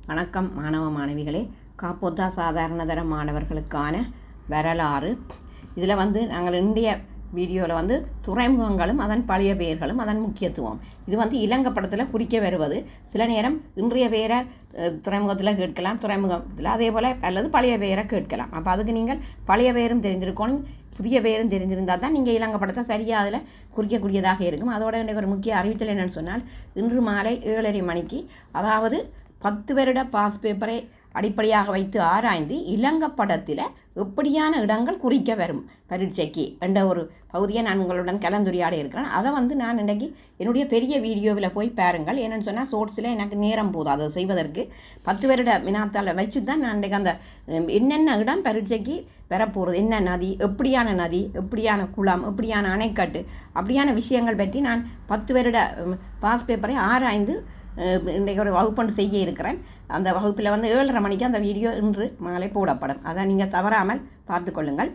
வணக்கம் மாணவ மாணவிகளே. காப்போத்தா சாதாரணதர மாணவர்களுக்கான வரலாறு. இதில் நாங்கள் இந்திய வீடியோவில் துறைமுகங்களும் அதன் பழைய பெயர்களும் அதன் முக்கியத்துவம் இது இலங்கப்படத்தில் குறிக்க வருவது. சில நேரம் இன்றைய பெயரை துறைமுகத்தில் கேட்கலாம், துறைமுகத்தில் அதே போல் அல்லது பழைய பெயரை கேட்கலாம். அப்போ அதுக்கு நீங்கள் பழைய பெயரும் தெரிஞ்சிருக்கணும், புதிய பெயரும் தெரிஞ்சிருந்தால் தான் நீங்கள் இலங்கப்படத்தை சரியாக அதில் குறிக்கக்கூடியதாக இருக்கும். அதோட இன்றைக்கு ஒரு முக்கிய அறிவித்தல் என்னென்னு சொன்னால், இன்று மாலை 7:30 மணிக்கு, அதாவது 10 வருட பாஸ் பேப்பரை அடிப்படையாக வைத்து ஆராய்ந்து இலங்கப்படத்தில் எப்படியான இடங்கள் குறிக்க வரும் பரீட்சைக்கு என்ற ஒரு பகுதியை நான் உங்களுடன் கலந்துரையாட இருக்கிறேன். அதை நான் இன்றைக்கி என்னுடைய பெரிய வீடியோவில் போய் பாருங்கள். என்னென்னு சொன்னால் ஷோர்ட்ஸில் எனக்கு நேரம் போதும் அதை செய்வதற்கு. 10 வருட வினாத்தாளை வச்சு தான் நான் இன்றைக்கு அந்த என்னென்ன இடம் பரீட்சைக்கு வரப்போகிறது, என்ன நதி, எப்படியான நதி, எப்படியான குளம், எப்படியான அணைக்கட்டு, அப்படியான விஷயங்கள் பற்றி நான் 10 வருட பாஸ் பேப்பரை ஆராய்ந்து இன்றைக்கு ஒரு வகுப்பு செய்ய இருக்கிறேன். அந்த வகுப்பில் 7:30 மணிக்கு அந்த வீடியோ இன்று மாலை போடப்படும். அதை நீங்கள் தவறாமல் பார்த்து கொள்ளுங்கள்.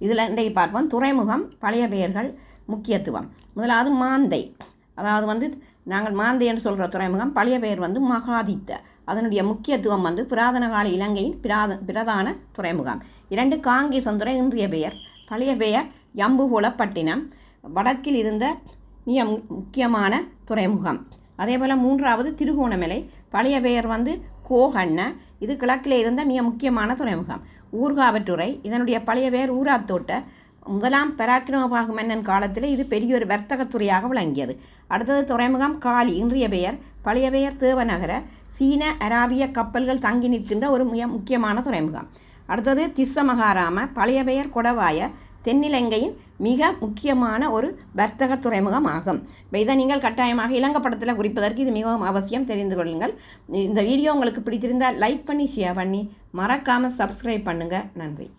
இதில் இன்றைக்கு பார்ப்போம் துறைமுகம், பழைய பெயர்கள், முக்கியத்துவம். முதலாவது மாந்தை. அதாவது நாங்கள் மாந்தை என்று சொல்கிற துறைமுகம், பழைய பெயர் மகாதித்த. அதனுடைய முக்கியத்துவம் புராதன கால இலங்கையின் பிரதான துறைமுகம். 2 காங்கேசந்துறை, இன்றைய பெயர். பழைய பெயர் யம்புகோலப்பட்டினம், வடக்கில் இருந்த மிக முக்கியமான துறைமுகம். அதே போல் 3வது திருகோணமலை, பழைய பெயர் கோகண்ண, இது கிழக்கில் இருந்த மிக முக்கியமான துறைமுகம். ஊர்காவற்றுறை, இதனுடைய பழைய பெயர் ஊராத்தோட்ட. 1ஆம் பராக்கிரமபாகு மன்னன் காலத்தில் இது பெரிய ஒரு வர்த்தகத்துறையாக விளங்கியது. அடுத்தது துறைமுகம் காலி, இன்றைய பெயர். பழைய பெயர் தேவநகர, சீன அராபிய கப்பல்கள் தங்கி நிற்கின்ற ஒரு மிக முக்கியமான துறைமுகம். அடுத்தது திஸ்ஸமகாராம, பழைய பெயர் கொடவாய, தென்னிலங்கையின் மிக முக்கியமான ஒரு வர்த்தக துறைமுகம் ஆகும். இதை நீங்கள் கட்டாயமாக இலங்கப்படத்தில் குறிப்பதற்கு இது மிகவும் அவசியம், தெரிந்து கொள்ளுங்கள். இந்த வீடியோ உங்களுக்கு பிடித்திருந்தால் லைக் பண்ணி, ஷேர் பண்ணி, மறக்காமல் சப்ஸ்கிரைப் பண்ணுங்கள். நன்றி.